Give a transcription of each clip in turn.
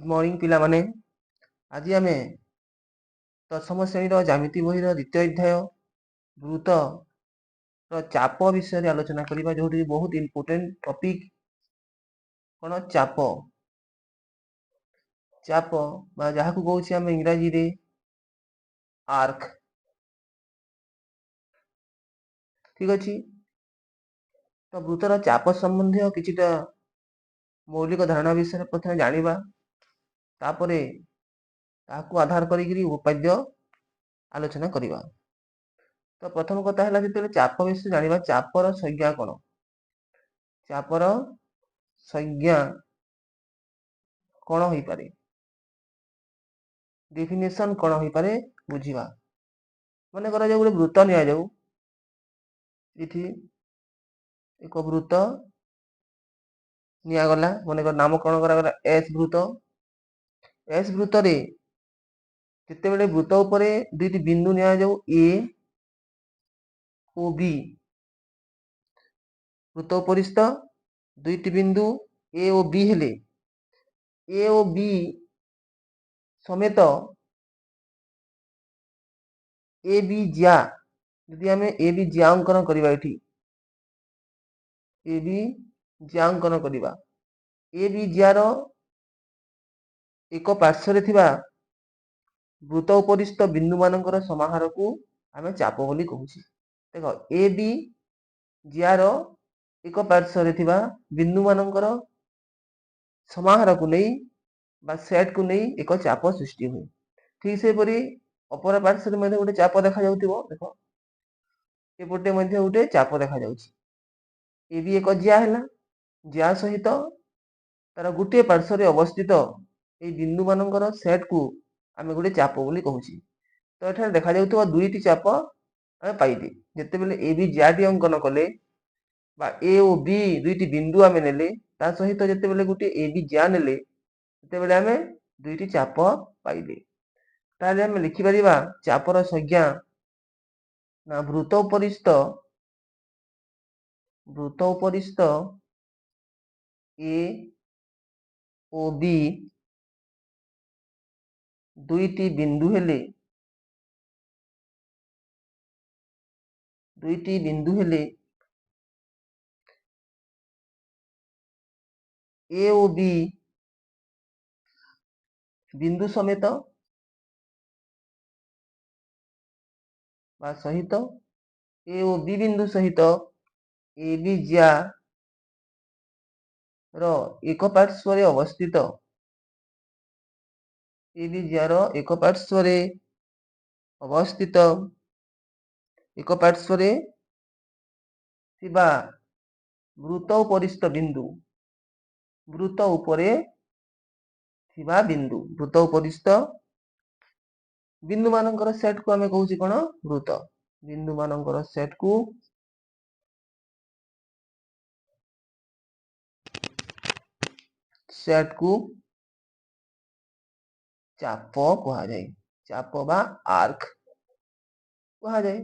Good morning पिला माने आज आमे दशम श्रेणी ज्यामिति बही द्वितीय अध्याय वृत्त चाप विषय आलोचना करबा जो बहुत इंपोर्टेंट टॉपिक कोन चाप चाप बा जहा को कहउछि हम इंग्रजी रे आर्क ठीक अछि। तो वृत्तर चाप संबंधी किछिटा मौलिक धारणा विषय प्रथम जानिबा तापरे ताकू आधार करी उपाद्य आलोचना करबा। तो प्रथम कथा है जो चाप विषय जानिबा चापर संज्ञा कोन चापर संज्ञा कोन होई पारे डेफिनेशन कोन होई पारे बुझिबा। माने करा जो वृत्त निया जाऊ इथि एक वृत्त निया गला माने नामकरण करा गला एस वृत्त रे जते बेले वृत्त ऊपर दुईटी बिंदु निया जाऊ ए ओ बी वृत्त उपरिस्थ दुईटी बिंदु ए ओ बी हेले ए ओ बी समेत ए बी ज्या यदि आम ए बी ज्या अंकन करबा एठी ए बी ज्या अंकन करबा ए बी ज्या रो एक पार्श्व रे थिबा वृत्त उपरिस्थ बिंदु मानकर समाहार को आमे चाप बोली कहूछि। देखो ए बी ज्या रो एक पार्श्व रे थिबा बिंदु मानकर समाहार को नहीं बा सेट को नहीं एक चाप सृष्टि हुए। ठीक से परी अपर पार्श्व में गोटे चाप देखा जाउतिबो देखो एपटे मध्य गोटे चाप देखा जाउछि ए बी एक ज्या हैला ज्या सहित तार गोटे पार्श्व रे अवस्थित ए बिंदु मानकर सेट को आमे गोटे चाप बोली कहूछि। तो एठारे देखा जाउतिबो दुईटी चाप आमे पाइले जते बेले ए बी ज्या टी अंकन कले बा ए ओ बी दुईटी बिंदु आमे नेले ता सहित जते बेले गोटे ए बी ज्या नेले तते बेले आमे दुईटी चाप पाइले। ताले आमे लिखि परिबा चापर संज्ञा ना वृत्त उपरिस्थ ए ओ बी दुईटी बिंदु हेले ए ओ बी बिंदु समेत बा सहित ए ओ बी बिंदु सहित ए बी ज्या रो एक पार्श्व रे अवस्थित ए बी ज्या रो एक पार्श्व रे अवस्थित एक पार्श्व रे थिबा वृत्त उपरिस्थ बिंदु वृत्त उपरे थिबा बिंदु वृत्त उपरिस्थ बिंदु मानकर सेट को आमे कहूछि कोन वृत्त बिंदु मानकर सेट को चाप कहा जाए चाप बा आर्क कहा जाए।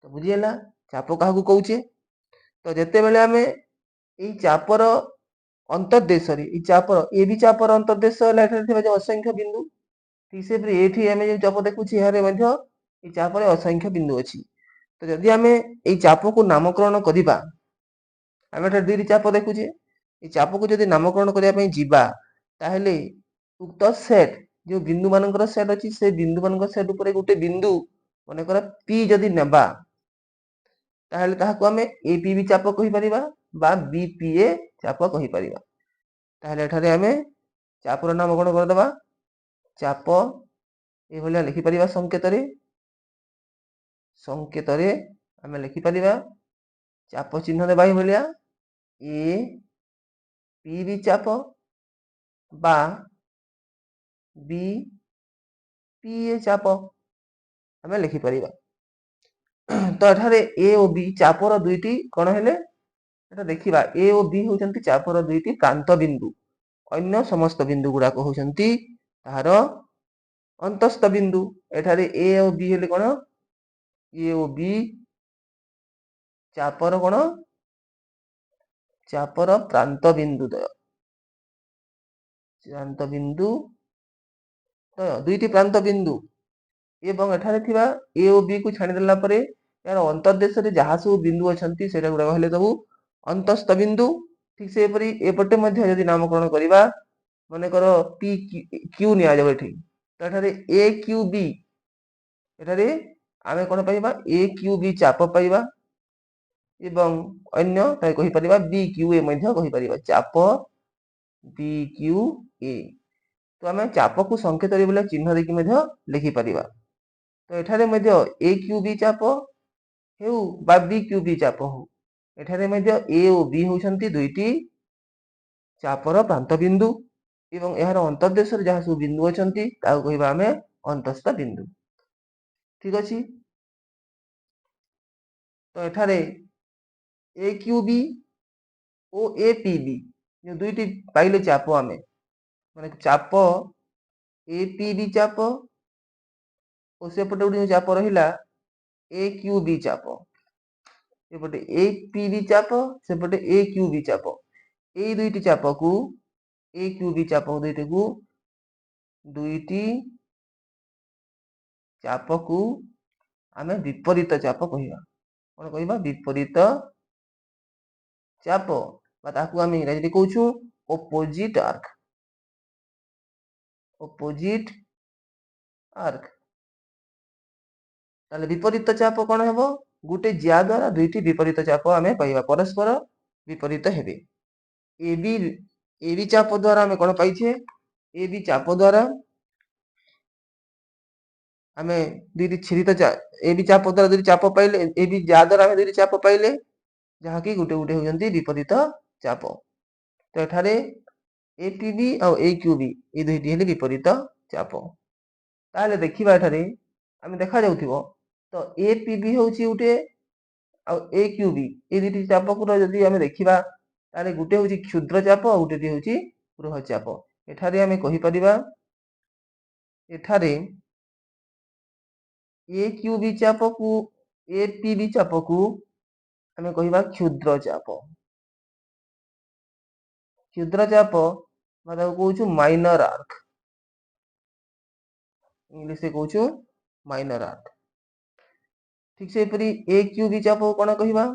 तो बुझिएला चाप काहा को कहूचे तो जते बेले आमे एई चापर अंतर्देश रे एई चापर ए बी चापर अंतर्देश हला एठारे थिबा जे असंख्य बिंदु ठीक से एठी आमे जे चाप देखुछि यारे मध्य एई चापर असंख्य बिंदु अछि। तो यदि आमे एई चाप को नामकरण करिबा आमे एठारे दुईटी चाप देखुछे एई चाप को यदि नामकरण करिया पई जिबा ताहेले उक्त सेट जो बिंदु मानकर सेट अछि से बिंदु मानकर सेट ऊपर गोटे बिंदु माने कर पी यदि नेबा ताहेले ताहाको आमे ए पी बी चाप कहि परिबा बा बी पी ए चाप कहि परिबा। ताहेले एठारे आमे चापर नामकरण कर दबा चाप ए भलिया लिखि परिबा संकेत रे आमे लिखि परिबा चाप चिन्ह देबा ए भलिया ए पी बी चाप बा बी पी ए चाप आमे लिखि परिबा। तो एठारे ए ओ बी चापर दुईटी कोन हेले एटा देखिबा ए ओ बी होचंती चापर दुईटी प्रांत बिंदु अन्य समस्त बिंदु गुडा को होचंती ताहार अंतस्थ बिंदु एठारे ए ओ बी हेले कोन ए ओ बी चापर कोन ଚାପର ପ୍ରାନ୍ତ ବିନ୍ଦୁ ଦ୍ୱୟ। ପ୍ରାନ୍ତ ବିନ୍ଦୁ ଦ୍ୱୟ, ଦୁଇଟି ପ୍ରାନ୍ତ ବିନ୍ଦୁ ଏବଂ ଏଠାରେ ଥିବା ଏ ଓ ବି କୁ ଛାଣିଦେଲା ପରେ ଏହାର ଅନ୍ତର୍ଦେଶରେ ଯାହା ସବୁ ବିନ୍ଦୁ ଅଛନ୍ତି ସେଇଟା ଗୁଡାକ ହେଲେ ସବୁ ଅନ୍ତସ୍ଥ ବିନ୍ଦୁ। ଠିକ ସେହିପରି ଏପଟେ ମଧ୍ୟ ଯଦି ନାମକରଣ କରିବା, ମନେକର ପି କ୍ୟୁ ନିଆଯାଉ ଏଠି, ତ ଏଠାରେ ଏ କ୍ୟୁ ବି, ଏଠାରେ ଆମେ କଣ ପାଇବା, ଏ କ୍ୟୁ ବି ଚାପ ପାଇବା ଏବଂ ଅନ୍ୟ ତାକୁ କହିପାରିବା ବି କ୍ୟୁ ଏ ମଧ୍ୟ କହିପାରିବା, ଚାପ ବି କ୍ୟୁ ଏ। ତ ଆମେ ଚାପକୁ ସଂକେତରେ ବୋଲେ ଚିହ୍ନ ଦେଇକି ମଧ୍ୟ ଲେଖିପାରିବା। ତ ଏଠାରେ ମଧ୍ୟ ଏ କ୍ୟୁ ବି ଚାପ ହେଉ ବା ବି କ୍ୟୁ ବି ଚାପ ହଉ, ଏଠାରେ ମଧ୍ୟ ଏ ଓ ବି ହେଉଛନ୍ତି ଦୁଇଟି ଚାପର ପ୍ରାନ୍ତ ବିନ୍ଦୁ ଏବଂ ଏହାର ଅନ୍ତର୍ଦେଶରେ ଯାହା ସବୁ ବିନ୍ଦୁ ଅଛନ୍ତି ତାକୁ କହିବା ଆମେ ଅନ୍ତସ୍ଥ ବିନ୍ଦୁ। ଠିକ ଅଛି। ତ ଏଠାରେ ଏ Q B O A P ବି ଦୁଇଟି ପାଇଲେ ଚାପ, ଆମେ ମାନେ ଚାପ ଏ ପି ବି ଚାପ ଓ ସେପଟେ ଗୋଟେ ଚାପ ରହିଲା ଏ କ୍ୟୁ ବି ଚାପ, ଏପଟେ ଏ ପି ବି ଚାପ, ସେପଟେ ଏ କ୍ୟୁ ବି ଚାପ। এই দুইটি চাপକୁ ଏ କ୍ୟୁ ବି ଚାପ ଦୁଇଟି ଚାପକୁ ଆମେ ବିପରୀତ ଚାପ କହିବା। କଣ କହିବା? ବିପରୀତ ଚାପ, ବା ତାକୁ ଆମେ ଇଂରାଜୀରେ କହୁଛୁ ଅପୋଜିଟ ଆର୍କ। Opposite arc. ତାହେଲେ ବିପରୀତ ଚାପ କଣ ହେବ? ଗୋଟେ ଜିଆ ଦ୍ୱାରା ଦୁଇଟି ବିପରୀତ ଚାପ ଆମେ ପାଇବା, ପରସ୍ପର ବିପରୀତ ହେବେ। ଏ ବି ଚାପ ଦ୍ୱାରା ଆମେ କଣ ପାଇଛେ? ଏ ବି ଚାପ ଦ୍ୱାରା ଆମେ ଦୁଇଟି ଛିଡ଼ିତ ଏ ବି ଚାପ ଦ୍ୱାରା ଦୁଇଟି ଚାପ ପାଇଲେ, ଏ ବି ଯା ଦ୍ୱାରା ଆମେ ଦୁଇଟି ଚାପ ପାଇଲେ, ଯାହାକି ଗୋଟେ ଗୋଟେ ହେଉଛନ୍ତି ବିପରୀତ ଚାପ। ତ ଏଠାରେ ଏ ପି ବି ଆଉ ଏ କ୍ୟୁ ବି ଏ ଦୁଇଟି ହେଲେ ବିପରୀତ ଚାପ। ତାହେଲେ ଦେଖିବା ଏଠାରେ ଆମେ ଦେଖାଯାଉଥିବ, ତ ଏ ପି ବି ହେଉଛି ଗୋଟେ ଆଉ ଏ କ୍ୟୁ ବି, ଏ ଦୁଇଟି ଚାପକୁ ଯଦି ଆମେ ଦେଖିବା ତାହେଲେ ଗୋଟେ ହେଉଛି କ୍ଷୁଦ୍ର ଚାପ ଆଉ ଗୋଟେ ହେଉଛି ବୃହତ ଚାପ। ଏଠାରେ ଆମେ କହିପାରିବା, ଏଠାରେ ଏ କ୍ୟୁ ବି ଚାପକୁ ଏ ପି ବି ଚାପକୁ ଆମେ କହିବା କ୍ଷୁଦ୍ର ଚାପ। କ୍ଷୁଦ୍ର ଚାପ ବା ତାକୁ କହୁଛୁ ମାଇନର ଆର୍କ, ଇଂଲିଶରେ କହୁଛୁ ମାଇନର ଆର୍କ। ଠିକ ସେହିପରି ଏ କ୍ୟୁ ବି ଚାପକୁ କଣ କହିବା?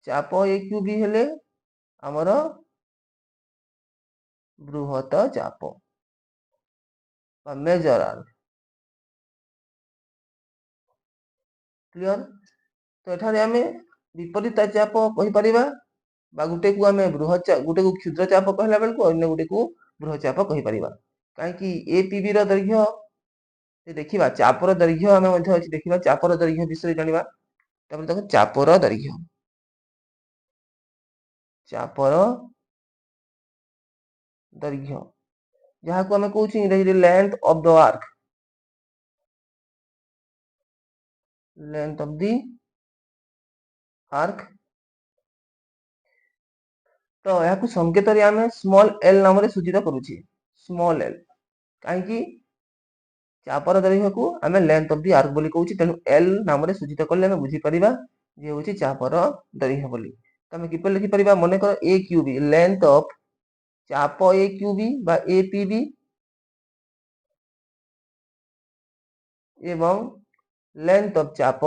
ଚାପ ଏ କ୍ୟୁ ବି ହେଲେ ଆମର ବୃହତ ଚାପ ବା ମେଜର ଆର୍କ। କ୍ଲିୟର? ତ ଏଠାରେ ଆମେ ବିପରୀତ ଚାପ କହିପାରିବା, ବା ଗୋଟେକୁ ଆମେ ଗୋଟେକୁ କ୍ଷୁଦ୍ର ଚାପ କହିଲା ବେଳକୁ ଅନ୍ୟ ଗୋଟେକୁ ବୃହତ ଚାପ କହିପାରିବା। କାହିଁକି? ଏ ପି ବି ର ଦୈର୍ଘ୍ୟ ଦେଖିବା, ଚାପର ଦୈର୍ଘ୍ୟ ଆମେ ମଧ୍ୟ ଅଛି ଦେଖିବା, ଚାପର ଦୈର୍ଘ୍ୟ ବିଷୟରେ ଜାଣିବା। ତାପରେ ଦେଖ ଚାପର ଦୈର୍ଘ୍ୟ, ଚାପର ଦୈର୍ଘ୍ୟ ଯାହାକୁ ଆମେ କହୁଛୁ ଇଂରାଜୀରେ length of the arc, length of the arc. ତ ଏହାକୁ ସଂକେତରେ ଆମେ ସ୍ମଲ ଏଲ ନାମରେ ସୂଚିତ କରୁଛେ, ସ୍ମଲ ଏଲ। କାହିଁକି? ଚାପର ଦୈର୍ଘ୍ୟକୁ ଆମେ ଲେନ୍ଥ ଅଫ ଦି ଆର୍କ ବୋଲି କହୁଛି, ତେଣୁ ଏଲ ନାମରେ ସୂଚିତ କଲେ ଆମେ ବୁଝିପାରିବା ଯେ ହେଉଛି ଚାପର ଦୈର୍ଘ୍ୟ ବୋଲି। ଆମେ କିପରି ଲେଖିପାରିବା? ମନେକର ଏ କ୍ୟୁ ବି, ଲେନ୍ଥ ଅଫ ଚାପ ଏ କ୍ୟୁ ବି ବା ଏ ପି ବି ଏବଂ ଲେନ୍ଥ ଅଫ ଚାପ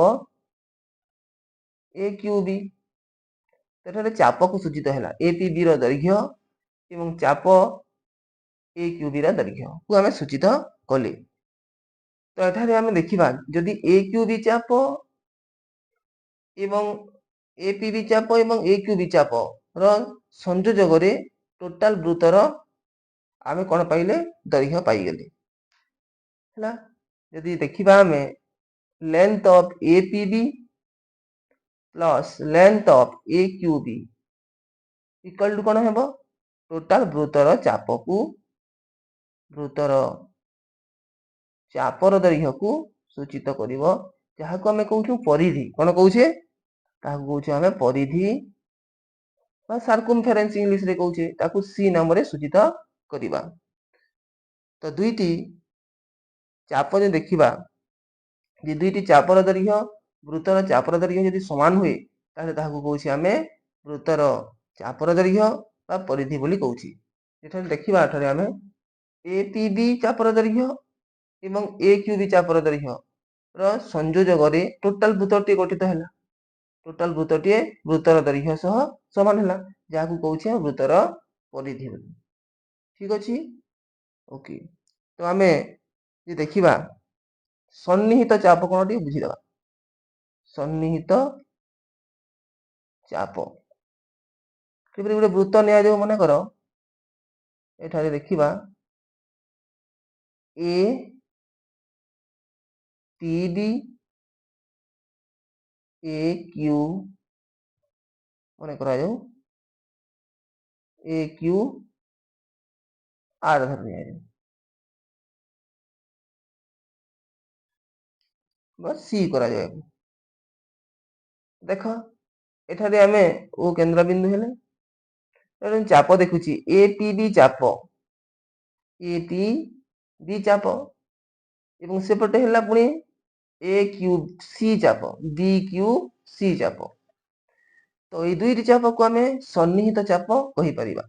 ଏ କ୍ୟୁ ବି। ସେଠାରେ ଚାପକୁ ସୂଚିତ ହେଲା ଏ ପି ବି ର ଦୈର୍ଘ୍ୟ ଏବଂ ଚାପ ଏ କ୍ୟୁ ବି ର ଦୈର୍ଘ୍ୟକୁ ଆମେ ସୂଚିତ କଲେ। ତ ଏଠାରେ ଆମେ ଦେଖିବା, ଯଦି ଏ କ୍ୟୁ ବି ଚାପ ଏବଂ ଏ ପି ବି ଚାପ ଏବଂ ଏ କ୍ୟୁ ବି ଚାପର ସଂଯୋଜକରେ ଟୋଟାଲ ବୃତ୍ତର ଆମେ କଣ ପାଇଲେ? ଦୈର୍ଘ୍ୟ ପାଇଗଲେ। ହେଲା, ଯଦି ଦେଖିବା ଆମେ length of A P B plus length of A Q B equal to କଣ ହେବ? ଟୋଟାଲ ବୃତ୍ତର ଚାପର ଦୈର୍ଘ୍ୟକୁ ସୂଚିତ କରିବ, ଯାହାକୁ ଆମେ କହୁଛୁ ପରିଧି। କଣ କହୁଛେ? ତାହାକୁ କହୁଛୁ ଆମେ ପରିଧି ବା ସାର୍କମଫେରେନ୍ସ ଇଂଲିଶରେ କହୁଛେ, ତାକୁ ସି ନାମରେ ସୂଚିତ କରିବା। ତ ଦୁଇଟି ଚାପ ଯଦି ଦେଖିବା, ଯେ ଦୁଇଟି ଚାପର ଦୈର୍ଘ୍ୟ, ବୃତ୍ତର ଚାପର ଦୈର୍ଘ୍ୟ ଯଦି ସମାନ ହୁଏ, ତାହେଲେ ତାହାକୁ କହୁଛି ଆମେ ବୃତ୍ତର ଚାପର ଦୈର୍ଘ୍ୟ ବା ପରିଧି ବୋଲି କହୁଛି। ଏଠାରେ ଦେଖିବା ଏଠାରେ ଆମେ APB ଚାପର ଦୈର୍ଘ୍ୟ ଏବଂ AQB ଚାପର ଦୈର୍ଘ୍ୟର ସଂଯୋଜକରେ ଟୋଟାଲ ବୃତ୍ତଟିଏ ଗଠିତ ହେଲା। ଟୋଟାଲ ବୃତ୍ତଟିଏ ବୃତ୍ତର ଦୈର୍ଘ୍ୟ ସହ ସମାନ ହେଲା, ଯାହାକୁ କହୁଛେ ବୃତ୍ତର ପରିଧି ବୋଲି। ଠିକ ଅଛି, ଓକେ। ତ ଆମେ ଦେଖିବା ସନ୍ନିହିତ ଚାପ କ'ଣ ଟିକେ ବୁଝିଦେବା। ସନ୍ନିହିତ ଚାପ କିପରି ଗୋଟେ ବୃତ୍ତ ନିଆଯାଉ, ମନେକର ଏଠାରେ ଦେଖିବା APD AQ ମନେ କରାଯାଉ AQR ଧରି ନିଆଯାଉ ବା C କରାଯାଉ। ଦେଖ ଏଠାରେ ଆମେ O କେନ୍ଦ୍ରବିନ୍ଦୁ ହେଲେ, ଚାପ ଦେଖୁଛି APB ଚାପ, APB ଚାପ ଏବଂ ସେପଟେ ହେଲା ପୁଣି AQC ଚାପ, BQC ଚାପ। ତ ଏଇ ଦୁଇଟି ଚାପକୁ ଆମେ ସନ୍ନିହିତ ଚାପ କହିପାରିବା।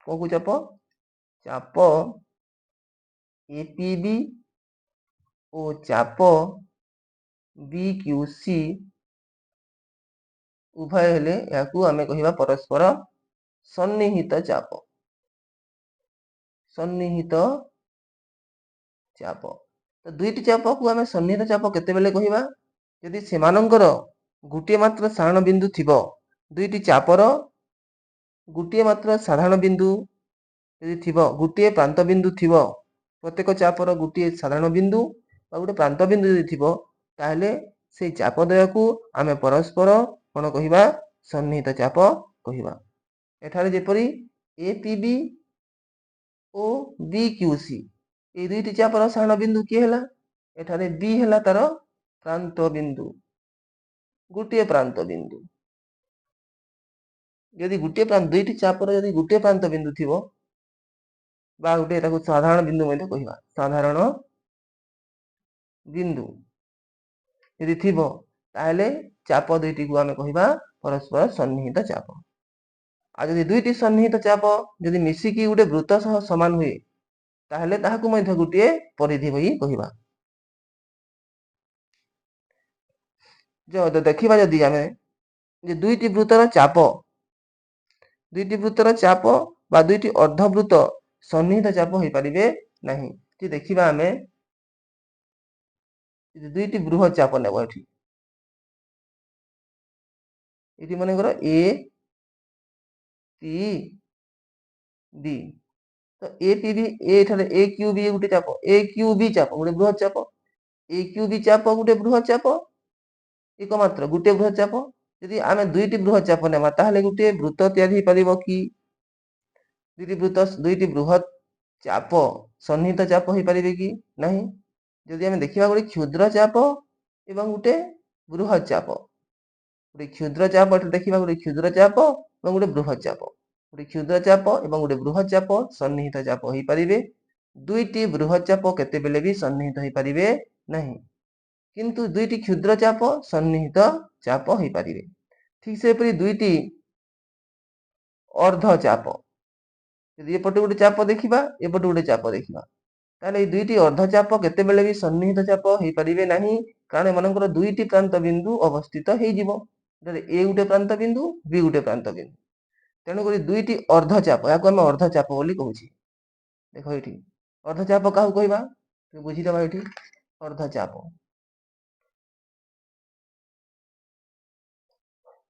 କୋଉ ଚାପ? ଚାପ APB ଓ ଚାପ BQC ଉଭୟ ହେଲେ ଏହାକୁ ଆମେ କହିବା ପରସ୍ପର ସନ୍ନିହିତ ଚାପ। ସନ୍ନିହିତ ଚାପ। ତ ଦୁଇଟି ଚାପକୁ ଆମେ ସନ୍ନିହିତ ଚାପ କେତେବେଳେ କହିବା? ଯଦି ସେମାନଙ୍କର ଗୋଟିଏ ମାତ୍ର ସାଧାରଣ ବିନ୍ଦୁ ଥିବ, ଦୁଇଟି ଚାପର ଗୋଟିଏ ମାତ୍ର ସାଧାରଣ ବିନ୍ଦୁ ଯଦି ଥିବ, ଗୋଟିଏ ପ୍ରାନ୍ତ ବିନ୍ଦୁ ଥିବ, ପ୍ରତ୍ୟେକ ଚାପର ଗୋଟିଏ ସାଧାରଣ ବିନ୍ଦୁ ବା ଗୋଟେ ପ୍ରାନ୍ତ ବିନ୍ଦୁ ଯଦି ଥିବ, ତାହେଲେ ସେଇ ଚାପ ଦ୍ୱୟକୁ ଆମେ ପରସ୍ପର କ'ଣ କହିବା? ସନ୍ନିହିତ ଚାପ କହିବା। ଏଠାରେ ଯେପରି APB ଓ BQC এই ଦୁଇଟି ଚାପର ସାଧାରଣ ବିନ୍ଦୁ କିଏ ହେଲା? ଏଠାରେ B ହେଲା ତାର ପ୍ରାନ୍ତ ବିନ୍ଦୁ, ଗୋଟିଏ ପ୍ରାନ୍ତ ବିନ୍ଦୁ। ଯଦି ଦୁଇଟି ଚାପର ଯଦି ଗୋଟିଏ ପ୍ରାନ୍ତ ବିନ୍ଦୁ ଥିବ ବା ଗୋଟେ ତାକୁ ସାଧାରଣ ବିନ୍ଦୁ ମଧ୍ୟ କହିବା, ସାଧାରଣ ବିନ୍ଦୁ ଯଦି ଥିବ, ତାହେଲେ ଚାପ ଦୁଇଟିକୁ ଆମେ କହିବା ପରସ୍ପର ସନ୍ନିହିତ ଚାପ। ଆଉ ଯଦି ଦୁଇଟି ସନ୍ନିହିତ ଚାପ ଯଦି ମିଶିକି ଗୋଟେ ବୃତ୍ତ ସହ ସମାନ ହୁଏ, ତାହେଲେ ତାହାକୁ ମଧ୍ୟ ଗୋଟିଏ ପରିଧି ବୋଲି କହିବା। ଦେଖିବା ଯଦି ଆମେ ଯେ ଦୁଇଟି ବୃତ୍ତର ବା ଦୁଇଟି ଅର୍ଦ୍ଧବୃତ୍ତ ସନ୍ନିହିତ ଚାପ ହୋଇପାରିବେ ନାହିଁ। ଦେଖିବା ଆମେ ଦୁଇଟି ବୃହତ ଚାପ ନେବ, ଏଠି ମନେକର APB, ତ APB ଏଠାରେ AQB ଗୋଟେ ଚାପ, AQB ଚାପ ଗୋଟେ ବୃହତ ଚାପ, AQB ଚାପ ଗୋଟେ ବୃହତ ଚାପ, ଏକମାତ୍ର ଗୋଟେ ବୃହତ ଚାପ। ଯଦି ଆମେ ଦୁଇଟି ବୃହତ ଚାପ ନେବା, ତାହେଲେ ଗୋଟିଏ ବୃତ୍ତ ତିଆରି ହେଇପାରିବ କି? ଦୁଇଟି ବୃହତ ଚାପ ସନ୍ନିହିତ ଚାପ ହେଇପାରିବେ କି ନାହିଁ? ଯଦି ଆମେ ଦେଖିବା ଗୋଟେ କ୍ଷୁଦ୍ର ଚାପ ଏବଂ ଗୋଟେ ବୃହତ ଚାପ, ଗୋଟେ କ୍ଷୁଦ୍ର ଚାପ ଏଠି ଦେଖିବା, ଗୋଟେ କ୍ଷୁଦ୍ର ଚାପ ଏବଂ ଗୋଟେ ବୃହତ ଚାପ, ଗୋଟେ କ୍ଷୁଦ୍ର ଚାପ ଏବଂ ଗୋଟେ ବୃହତ ଚାପ ସନ୍ନିହିତ ଚାପ ହେଇପାରିବେ। ଦୁଇଟି ବୃହତ ଚାପ କେତେବେଳେ ବି ସନ୍ନିହିତ ହେଇପାରିବେ ନାହିଁ, କିନ୍ତୁ ଦୁଇଟି କ୍ଷୁଦ୍ର ଚାପ ସନ୍ନିହିତ ଚାପ ହେଇପାରିବେ। ଠିକ ସେପରି ଦୁଇଟି ଅର୍ଦ୍ଧ ଚାପ, ଯଦି ଏପଟେ ଗୋଟେ ଚାପ ଦେଖିବା, ଏପଟେ ଗୋଟେ ଚାପ ଦେଖିବା, ତାହେଲେ ଏଇ ଦୁଇଟି ଅର୍ଦ୍ଧ ଚାପ କେତେବେଳେ ବି ସନ୍ନିହିତ ଚାପ ହେଇପାରିବେ ନାହିଁ, କାରଣ ଏମାନଙ୍କର ଦୁଇଟି ପ୍ରାନ୍ତ ବିନ୍ଦୁ ଅବସ୍ଥିତ ହେଇଯିବ। A ଗୋଟେ ପ୍ରାନ୍ତ ବିନ୍ଦୁ, B ଗୋଟେ ପ୍ରାନ୍ତ ବିନ୍ଦୁ। ତେଣୁକରି ଦୁଇଟି ଅର୍ଦ୍ଧ ଚାପ, ଏହାକୁ ଆମେ ଅର୍ଦ୍ଧ ଚାପ ବୋଲି କହୁଛି। ଦେଖ ଏଠି ଅର୍ଦ୍ଧ ଚାପ କାହାକୁ କହିବା ବୁଝିଦେବା। ଏଠି ଅର୍ଦ୍ଧ ଚାପ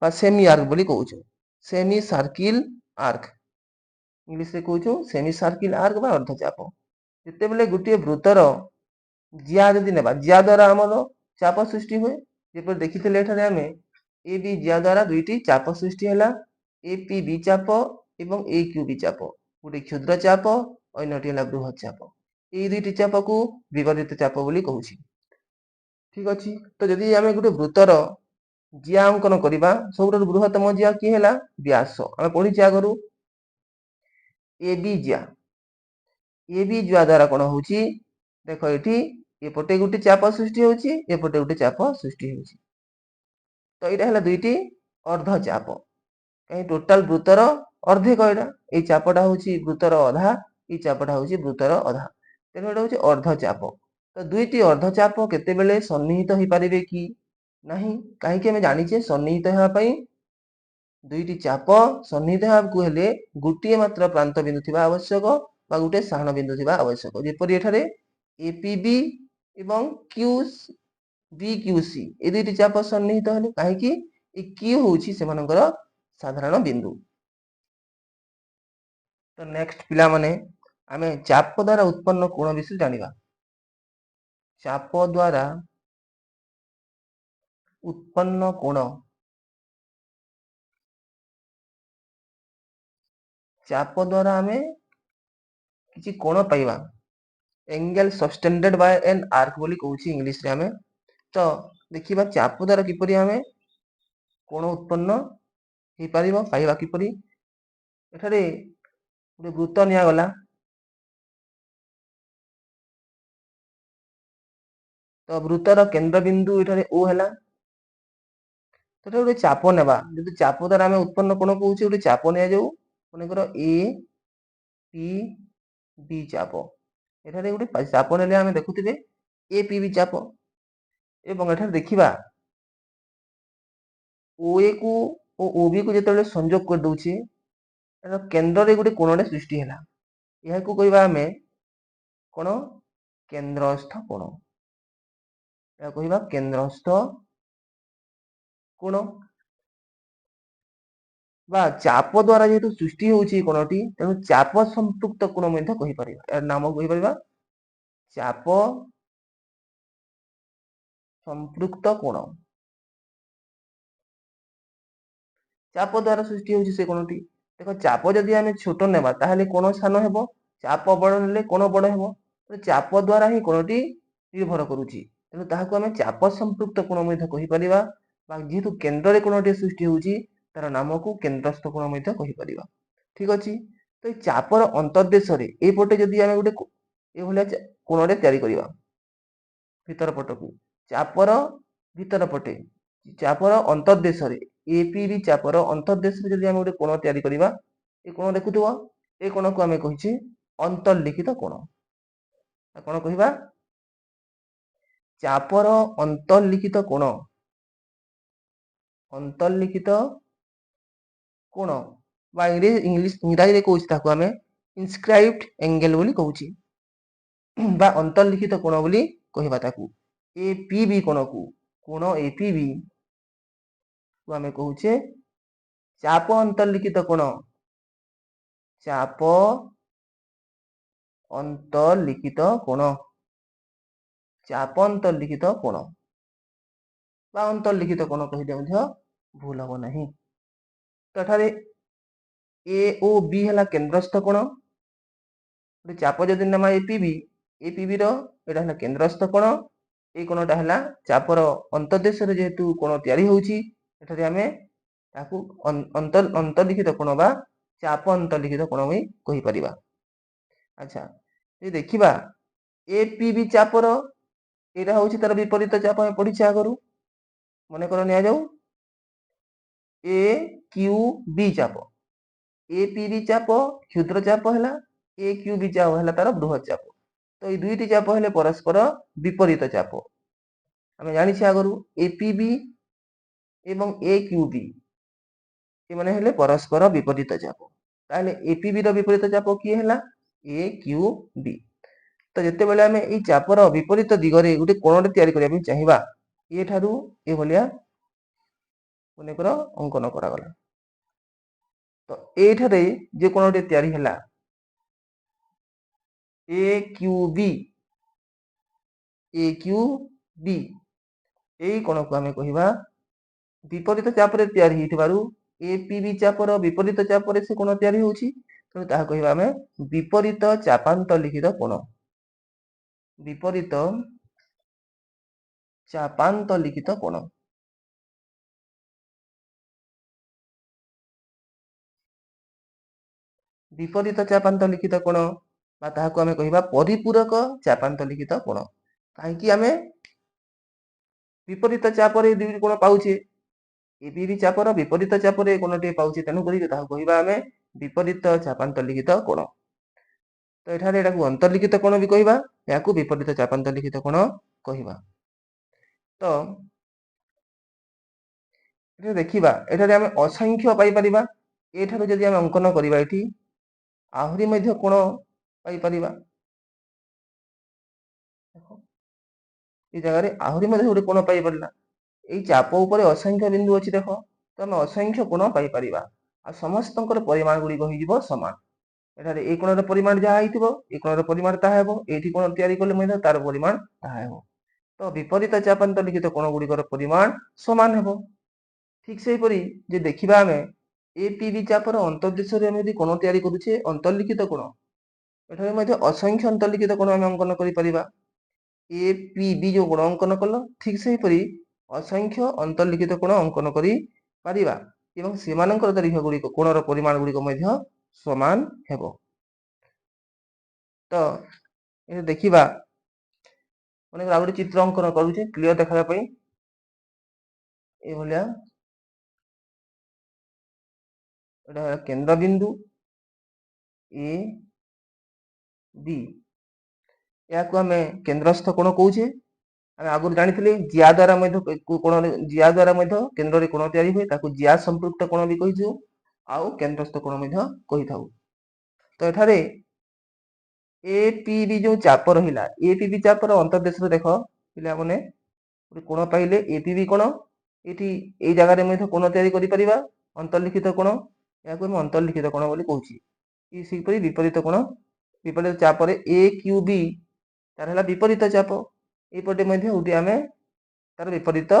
ବା ସେମି ଆର୍କ ବୋଲି କହୁଛୁ, ସେମି ସାର୍କିଲ ଆର୍କ ଇଂଲିଶରେ କହୁଛୁ, ସେମି ସାର୍କିଲ ଆର୍କ ବା ଅର୍ଦ୍ଧ ଚାପ। ଯେତେବେଳେ ଗୋଟିଏ ବୃତ୍ତର ଜିଆ ଯଦି ନେବା, ଜିଆ ଦ୍ୱାରା ଆମର ଚାପ ସୃଷ୍ଟି ହୁଏ। ଯେପରି ଦେଖିଥିଲେ ଏଠାରେ ଆମେ AB ଜିଆ ଦ୍ୱାରା ଦୁଇଟି ଚାପ ସୃଷ୍ଟି ହେଲା, APB ଚାପ ଏବଂ AQB ଚାପ, ଗୋଟେ କ୍ଷୁଦ୍ର ଚାପ, ଅନ୍ୟଟି ହେଲା ବୃହତ ଚାପ। এই ଦୁଇଟି ଚାପକୁ ବିପରୀତ ଚାପ ବୋଲି କହୁଛି। ଠିକ ଅଛି, ତ ଯଦି ଆମେ ଗୋଟେ ବୃତ୍ତର ଜିଆ ଅଙ୍କନ କରିବା, ସବୁଠାରୁ ବୃହତ୍ତମ ଜିଆ କିଏ ହେଲା? ବ୍ୟାସ। ଆମେ ପଢିଛେ ଆଗରୁ AB ଜିଆ। AB ଜିଆ ଦ୍ୱାରା କ'ଣ ହଉଛି? ଦେଖ ଏଠି ଏପଟେ ଗୋଟେ ଚାପ ସୃଷ୍ଟି ହଉଛି, ଏପଟେ ଗୋଟେ ଚାପ ସୃଷ୍ଟି ହଉଛି। ତ ଏଇଟା ହେଲା ଦୁଇଟି ଅର୍ଦ୍ଧ ଚାପ। କାହିଁ ଟୋଟାଲ ବୃତ୍ତର ଅର୍ଦ୍ଧେକ ଏଇଟା। ଏଇ ଚାପଟା ହଉଛି ବୃତ୍ତର ଅଧା, ଏଇ ଚାପଟା ହଉଛି ବୃତ୍ତର ଅଧା, ତେଣୁ ଏଇଟା ହଉଛି ଅର୍ଦ୍ଧଚାପ। ତ ଦୁଇଟି ଅର୍ଦ୍ଧଚାପ କେତେବେଳେ ସନ୍ନିହିତ ହେଇପାରିବେ କି ନାହିଁ? କାହିଁକି ଆମେ ଜାଣିଛେ ସନ୍ନିହିତ ହେବା ପାଇଁ ଦୁଇଟି ଚାପ ସନ୍ନିହିତ ହେବାକୁ ହେଲେ ଗୋଟିଏ ମାତ୍ର ପ୍ରାନ୍ତ ବିନ୍ଦୁ ଥିବା ଆବଶ୍ୟକ ବା ଗୋଟେ ସାହାଣ ବିନ୍ଦୁ ଥିବା ଆବଶ୍ୟକ। ଯେପରି ଏଠାରେ ଏପିବି ଏବଂ BQC ଏ ଦୁଇଟି ଚାପ ସନ୍ନିହିତ ହେଲେ, କାହିଁକି ଏ Q ହଉଛି ସେମାନଙ୍କର ସାଧାରଣ ବିନ୍ଦୁ। ତ ନେକ୍ସଟ ପିଲାମାନେ ଆମେ ଚାପ ଦ୍ୱାରା ଉତ୍ପନ୍ନ କୋଣ ବିଷୟରେ ଜାଣିବା। ଚାପ ଦ୍ୱାରା ଉତ୍ପନ୍ନ କୋଣ, ଚାପ ଦ୍ୱାରା ଆମେ କିଛି କୋଣ ପାଇବା। Angle subtended by an arc बोली कहूची इंग्लिश रे हमें। तो देखिबा चाप द्वारा किपरि हमें कोण उत्पन्न हे पारिबो, पाइबा किपरि। एठारे गोटे वृत्त निया गला, तो वृत्तर केंद्र बिंदु एठारे ओ हैला। तो गोटे चाप नेबा, जदि चाप द्वारा हमें उत्पन्न कोण कहूची, गोटे चाप निया जाऊ, मनेकर ए पी बी चाप। एठारे गोटे चाप नेले हमें देखुथिबे ए पी बी चाप, एवं एठारे देखिबा OA को और OB को जेतेबेले संयोग कर दउची, एटा केंद्र रे गोटे कोणटे सृष्टि हैला। यह को कहबा हमें कोण केंद्रस्थ कोण, या कहबा केंद्रस्थ कोण। बा चाप द्वारा जेतु सृष्टि होउची कोणटी, तेणु चाप संपृक्त कोण मध्ये कहि परिबा। यार नाम कहि परिबा चाप संपृक्त कोण। चाप द्वारा सृष्टि होउची से कोणटी। देखो चाप जदि आमे छोट नेबा ताहाले कोण सानो हेबो, चाप बड़ नेले कोण बड़ हेबो। तो चाप द्वारा ही कोणटी निर्भर करूची, तेणु ताहाको आमे चाप संपृक्त कोण मध्ये कहि परिबा। बा जेतु केंद्र रे कोणटी सृष्टि होउची तार नाम को केंद्रस्थ कोण मध्ये कहि परिबा। ठीक अछि। तो ए चापर अंतर्देश रे ए पटे जदि आमे गोटे ए भलिया कोणटे तयारी करिबा, भीतर पटकू चापर भीतर पटे चापर अंतर्देश रे एपीबी चापर अंतर्देश रे जदि आमे गोटे कोण तयारी करिबा, ए कोण देखुथुवा, ए कोण को आमे कहिछि अंतर्लिखित कोण। कोण कहिबा चापर अंतर्लिखित कोण, अंतर्लिखित कोण बा इंग्लिश इंग्राजी रे कहूछि ताको आमे इनस्क्राइब्ड एंगल बोली कहूछि, बा अंतर्लिखित कोण बोली कहिबा ताकू। एपीबी कोण को, कोण एपीबी को आमे कहूछे चाप अंतर्लिखित कोण, चाप अंतर्लिखित कोण, चाप अंतर्लिखित कोण बा अंतर्लिखित कोण कहिले ମଧ୍ୟ भूल हबो नाही। तो एठारे ए ओ बी हला केंद्रस्थ कोण, चाप जदि नामा एपीबी, एपीबी रो एटा हला केंद्रस्थ कोण, ए कोणटा हला चापर अंतर्देश रे जेतु कोण तयारी होउची, एठारे हमें ताकू अंतर्लिखित कोण बा चाप अंतर्लिखित कोण भी कहि परिबा। अच्छा, ये देखिबा एपीबी चापर एटा होउची तार विपरीत चाप हम पढिछे आगरू। मने कर निया जाऊ ए क्यू बी चाप, एपीबी चाप क्षुद्र चाप हैला, ए क्यू बी चाप हैला तार बृहत चाप। तो ये दुईटी चाप हेले परस्पर विपरीत चाप। आमे जानिछे आगरू एपीबी एवं ए क्यू बी ए माने हेले परस्पर विपरीत चाप। ताले एपीबी रो विपरीत चाप किए हैला ए क्यू बी। तो जेते बेले आमे ए चापर विपरीत दिगरे गुटे कोणटे तयारी करिया ପାଇଁ चाहिबा, ए ठारू ए भलिया मने कर अंकन करा गला। तो ए ठारे जे कोणटे तयारी हैला ए क्यू बी, ए क्यू बी एई कोण को आमे कहिबा विपरीत चाप रे तयारी हितबारु एपीबी चापर विपरीत चाप रे से कोण तयारी होउची, तेणु ताहा कहिबा आमे विपरीत चापांतरलिखित कोण, विपरीत चापांतरलिखित कोण। विपरीत चापांतरलिखित कोण बा ताहाको आमे कहिबा परिपूरक चापांतरलिखित कोण। काहेकि आमे विपरीत चाप रे दुई कोण पाउछे, एपीबी चापर विपरीत चापरे कोणटे पाउछि तेणु करी ताहा कहिबा आमे विपरीत चापान्तरलिखित कोण। तो एठारे एटाकू अंतर्लिखित कोण भी कहिबा, याकू विपरीत चापान्तरलिखित कोण कहिबा। तो एठारे देखिबा, एठारे आमे असंख्य पाई परिबा। एठारे जदि आमे अंकन करिबा एठी आहुरी मध्य कोण पाई परिबा। देखो ए जगह रे आहुरी मध्य गोटे कोण पाई परिला। एई चाप उपरे असंख्य बिंदु अछि देखो, तो आमे असंख्य कोण पाई परिबा। आ समस्तंकर परिमाण गुडी होइजिवो समान। एठारे ए कोणर परिमाण जहा हेतिबो ए कोणर परिमाण ताहा हेबो, एठी कोण तयारी कले मध्य तार परिमाण ताहा हेबो। तो विपरीत चापान्तरलिखित कोण गुडीकर परिमाण समान हेबो। ठीक सेहि परि जे देखिबा आमे एपीबी चापर अंतर्देश रे आमे यदि कोण तयारी करूछे अंतर्लिखित कोण, एठारे मध्य असंख्य अंतर्लिखित कोण आमे अंकन करि परिबा। एपीबी जो कोण अंकन कल, ठीक सेहि परि असंख्य अंतर्लिखित कोण अंकन करि परिबा एवं सेमानंकर दैर्घ्य गुडीक कोणर परिमाण गुडीक मध्य समान हेबो। तो ए देखिबा मने आ गोटे चित्र अंकन करूछे क्लियर देखाबा पई। ए भलिया एटा केंद्र बिंदु ए बी, याकू आमे केंद्रस्थ कोण कहूछे। आमे आगुर जानिथिले जिया द्वारा मध्य कोण जिया द्वारा मध्य केंद्र रे कोण तयारी होय ताकू जिया संपृक्त कोण भी कहिछु, आउ केंद्रस्थ कोण मध्य कहिथाउ। तो एठारे एपीबी जो चाप रहिला, एपीबी चापर अंतर्देश रे देखो पिला माने गोटे कोण पाइले एपीबी कोण, एठी एई जगह रे मध्य कोण तयारी करि परिबा अंतर्लिखित कोण, याकू हम अंतर्लिखित कोण बोली कहूछि। ई सेहिपरि विपरीत कोण, विपरीत चापरे ए क्यू बी तार हला विपरीत चाप, एपटे मध्य उठी आमे तार विपरीत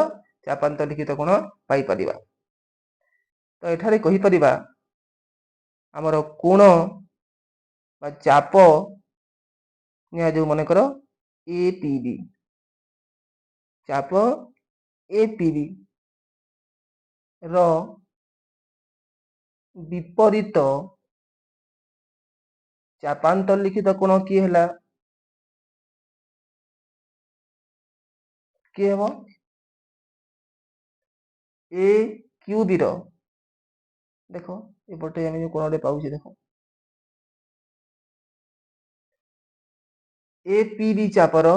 चापान्तरलिखित कोण पाई परिबा। तो एठारे कहि परिबा हमर कोण बा चाप निया जो मने करो एपीबी, चाप एपीबी रो विपरीत चापान्तरलिखित कोण कि हला, कि हेबो ए क्यू बी रो। देखो एपटे आमे जो कोणटे पाउछि देखो एपीबी चापर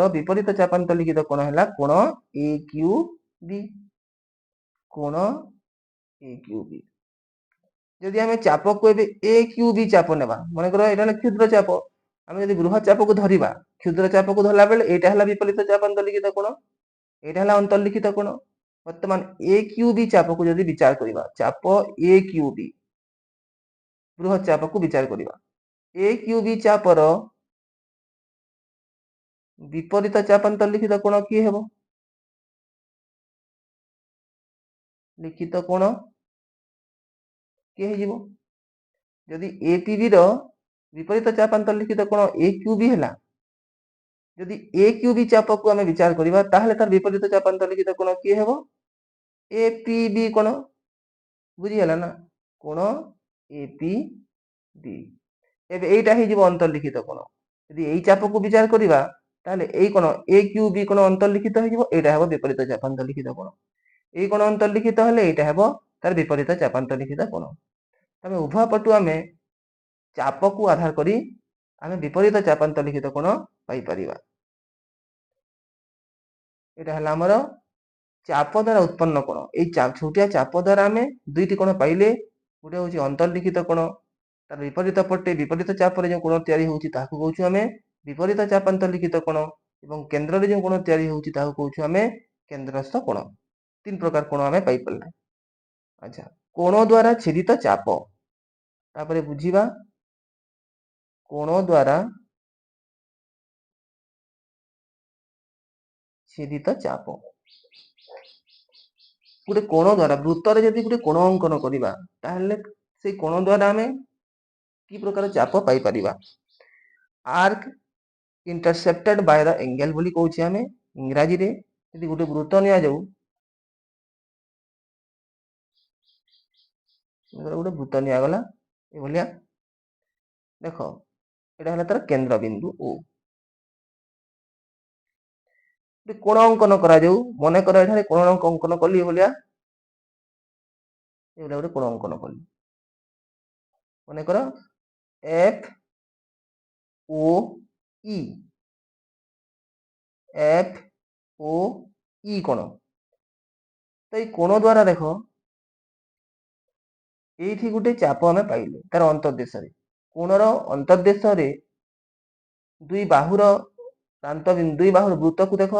विपरीत चापान्तरलिखित कोण हला कोण ए क्यू बी, कोण ए क्यू बी। यदि आमे चाप को एबे ए क्यू बी चाप नेबा, माने करो एटा क्षुद्र चाप, आमे यदि बृहत चाप को धरिबा, क्षुद्र चाप को धरला बेले एटा हला विपरीत चापान्तरलिखित कोण, एटा हला अंतर्लिखित कोण। वर्तमान ए क्यू बी चाप को यदि विचार करिबा, चाप ए क्यू बी बृहत चाप को विचार करिबा, ए क्यू बी चापर विपरीत चापान्तरलिखित कोण कि हेबो, लिखित कोण कि हेजिवो। यदि एपीबी रो विपरीत चापान्तरलिखित कोण ए क्यू बी हला, यदि ए क्यू बी चाप को आमे विचार करिबा ताहले तार विपरीत चापान्तरलिखित कोण कि हेबो एपीबी कोण। बुझी हला ना, कोण एपीबी। एबे एइटा हेजिवो अंतर्लिखित कोण। यदि एई चाप को विचार करिबा ताहले एई कोण ए क्यू बी कोण अंतर्लिखित हेजिवो, एइटा हेबो विपरीत चापान्तरलिखित कोण। एई कोण अंतर्लिखित हेले एइटा हेबो तार विपरीत चापान्तरलिखित कोण। तबे उभय पटु आमे चाप को आधार करी आमे विपरीत चापान्तरलिखित कोण पाई परिबा। एटा हला हमर चाप द्वारा उत्पन्न कोण। एई छोटिया चाप द्वारा आमे दुईटी कोण पाइले, गोटे होची अंतर्लिखित कोण, तार विपरीत पटे विपरीत चाप रे जो कोण तयारी होउची ताहाकू कहूछु आमे विपरीत चापान्तरलिखित कोण, एवं केंद्र रे जो कोण तयारी होउची ताहाकू कहूछु आमे केंद्रस्थ कोण। तीन प्रकार कोण आमे पाई परले। अच्छा, कोण द्वारा छेदित चाप, तापरे बुझिबा कोण द्वारा छेदित चाप। गोटे कोण द्वारा वृत्त रे यदि गोटे कोण अंकन करिबा ताहले से कोण द्वारा आमे कि प्रकार चाप पाई परिबा। Arc intercepted by the angle बोली कहूछि आमे इंग्राजी रे। यदि गोटे वृत्त निया जाऊ, गोटे वृत्त निया गला ए भलिया, देखो एटा हला तार केंद्र बिंदु ओ। କୋଣ ଅଙ୍କନ କରାଯାଉ। ମନେକର ଏଠାରେ କୋଣ ଅଙ୍କନ କଲି ଭଳିଆ ଏଇଭଳିଆ ଗୋଟେ କୋଣ ଅଙ୍କନ କଲି। ମନେକର ଏଫ ଓ ଇ ଏଫ ଓ ଇ କୋଣ। ତ ଏଇ କୋଣ ଦ୍ୱାରା ଦେଖ ଏଇଠି ଗୋଟେ ଚାପ ଆମେ ପାଇଲେ ତାର ଅନ୍ତର୍ଦେଶରେ। କୋଣର ଅନ୍ତର୍ଦେଶରେ ଦୁଇ ବାହୁର ଦୁଇ ବାହୁର ବୃତ୍ତକୁ ଦେଖ।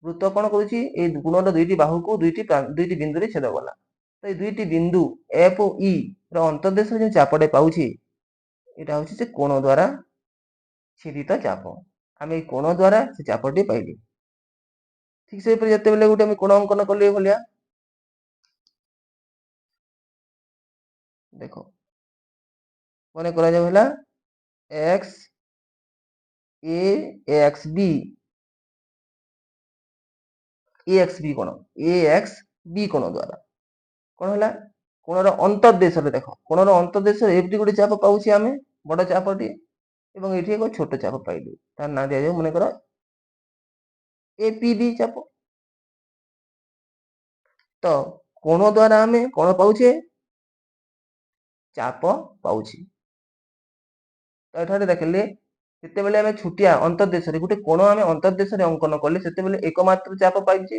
ବୃତ୍ତ କଣ କରୁଛି? ଏଇ କୋଣର ଦୁଇଟି ବାହୁକୁ ଦୁଇଟି ବିନ୍ଦୁରେ ଛେଦ କଲା। ତ ଏଇ ଦୁଇଟି ବିନ୍ଦୁ ଏଫ ଓ ଇ ର ଅନ୍ତର୍ଦେଶରେ ଯେଉଁ ଚାପଟେ ପାଉଛି ଏଇଟା ହଉଛି ସେ କୋଣ ଦ୍ୱାରା ଛେଦିତ ଚାପ। ଆମେ ଏଇ କୋଣ ଦ୍ୱାରା ସେ ଚାପଟି ପାଇଲେ। ଠିକ ସେହିପରି ଯେତେବେଳେ ଗୋଟେ ଆମେ କୋଣ ଅଙ୍କନ କଲେ ଭଳିଆ ଦେଖ ମନେ କରାଯାଉ ହେଲା ଏକ୍ସ ଏ ଏକ୍ସ ବି କୋଣ ଦ୍ୱାରା କଣ ହେଲା? କୋଣର ଅନ୍ତର୍ଦେଶରେ ଦେଖ, କୋଣର ଅନ୍ତର୍ଦେଶରେ ଏମିତି ଗୋଟେ ଚାପ ପାଉଛି ଆମେ, ବଡ ଚାପଟି, ଏବଂ ଏଠି ଏକ ଛୋଟ ଚାପ ପାଇଲୁ। ତାର ନାଁ ଦିଆଯାଉ ମନେକର ଏପିବି ଚାପ। ତ କୋଣ ଦ୍ୱାରା ଆମେ କଣ ପାଉଛେ? ଚାପ ପାଉଛି। ତ ଏଠାରେ ଦେଖିଲେ ଯେତେବେଳେ ଆମେ ଛୋଟିଆ ଅନ୍ତର୍ଦେଶରେ ଗୋଟେ କୋଣ ଆମେ ଅନ୍ତର୍ଦେଶରେ ଅଙ୍କନ କଲେ ସେତେବେଳେ ଏକମାତ୍ର ଚାପ ପାଇଛେ।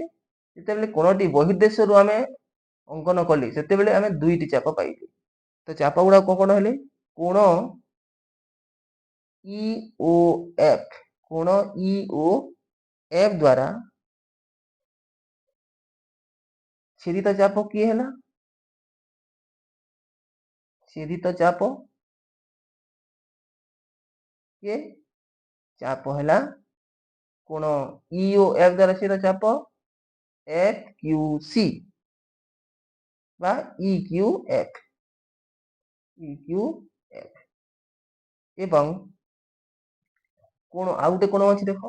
ଯେତେବେଳେ କୋଣଟି ବହିର୍ଦେଶରୁ ଆମେ ଅଙ୍କନ କଲେ ସେତେବେଳେ ଆମେ ଦୁଇଟି ଚାପ ପାଇଲେ। ତ ଚାପ ଗୁଡାକ କଣ ହେଲେ? କୋଣ ଇ ଓ ଏଫ। କୋଣ ଇ ଓ ଏଫ ଦ୍ୱାରା ଛେଦିତ ଚାପ କିଏ ହେଲା? ଛେଦିତ ଚାପ କିଏ? ଚାପ ହେଲା କୋଣ ଇ ଓ ଏଫ ଦ୍ୱାରା ଛେଦିତ ଚାପ ଏଫ କ୍ୟୁ ସି বা ଇ କ୍ୟୁ ଏଫ। ଏବଂ କୋଣ ଆଉ ଗୋଟେ କୋଣ ଅଛି ଦେଖ,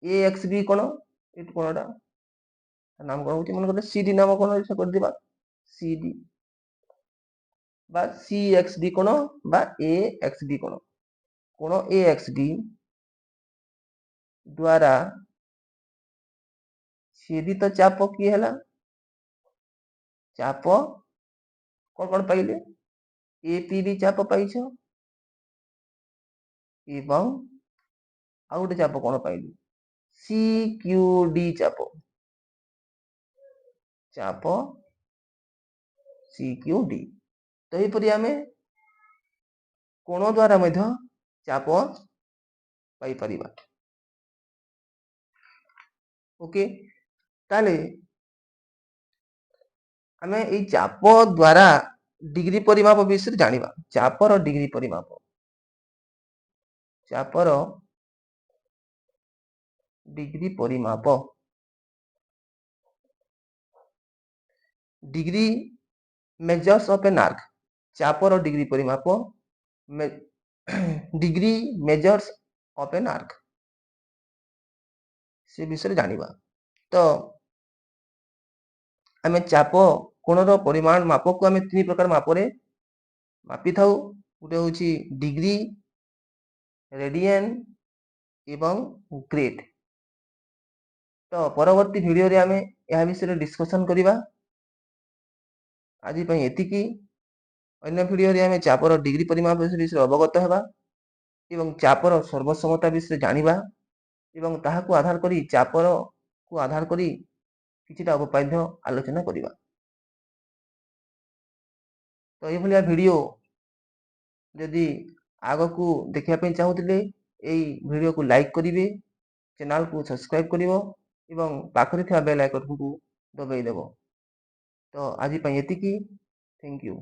ଏ ଏକ୍ସ ବି କୋଣ। ଏଇ କୋଣଟା ନାମ କଣ ହଉଛି? ମନେ କର ସିଡି ନାମ କଣ କରିଦେବା, ସିଡି বা ସି ଏକ୍ସ ଡି କୋଣ বা ଏ ଏକ୍ସ ଡି କୋଣ। କୋଣ ଏ ଏକ୍ସ ଡି ଦ୍ୱାରା ଛେଦିତ ଚାପ କିଏ ହେଲା? ଚାପ କଣ କଣ ପାଇଲେ? ଏପିବି ଚାପ ପାଇଛ ଏବଂ ଆଉ ଗୋଟେ ଚାପ କଣ ପାଇଲି? ସି କ୍ୟୁ ଡି ଚାପ। C Q D. ତ ଏହିପରି ଆମେ କୋଣ ଦ୍ୱାରା ମଧ୍ୟ ଚାପ ପାଇପାରିବା। ଓକେ, ତାହେଲେ ଆମେ ଏଇ ଚାପ ଦ୍ୱାରା ଡିଗ୍ରୀ ପରିମାପ ବିଷୟରେ ଜାଣିବା। ଚାପର ଡିଗ୍ରୀ ପରିମାପ। ଚାପର ଡିଗ୍ରୀ ପରିମାପ। Degree measures of an arc। ଚାପର ଡିଗ୍ରୀ ପରିମାପ। Degree measures of an arc ସେ ବିଷୟରେ ଜାଣିବା। ତ ଆମେ ଚାପ କୋଣର ପରିମାଣ ମାପକୁ ଆମେ ତିନି ପ୍ରକାର ମାପରେ ମାପିଥାଉ। ଗୋଟେ ହେଉଛି ଡିଗ୍ରୀ, ରେଡିଆନ ଏବଂ ଗ୍ରେଡ। ତ ପରବର୍ତ୍ତୀ ଭିଡ଼ିଓରେ ଆମେ ଏହା ବିଷୟରେ ଡିସ୍କସନ କରିବା। ଆଜି ପାଇଁ ଏତିକି। ଅନ୍ୟ ଭିଡ଼ିଓରେ ଆମେ ଚାପର ଡିଗ୍ରୀ ପରିମାପ ବିଷୟରେ ଅବଗତ ହେବା ଏବଂ ଚାପର ସର୍ବସମତା ବିଷୟରେ ଜାଣିବା ଏବଂ ତାହାକୁ ଆଧାର କରି ଚାପରକୁ ଆଧାର କରି କିଛିଟା ଉପପାଦ୍ୟ ଆଲୋଚନା କରିବା। ତ ଏଇଭଳିଆ ଭିଡ଼ିଓ ଯଦି ଆଗକୁ ଦେଖିବା ପାଇଁ ଚାହୁଁଥିଲେ ଏଇ ଭିଡ଼ିଓକୁ ଲାଇକ୍ କରିବେ, ଚ୍ୟାନେଲକୁ ସବସ୍କ୍ରାଇବ କରିବ ଏବଂ ପାଖରେ ଥିବା ବେଲ୍ ଆଇକନକୁ ଦବାଇ ଦେବ। ତ ଆଜି ପାଇଁ ଏତିକି। Thank you.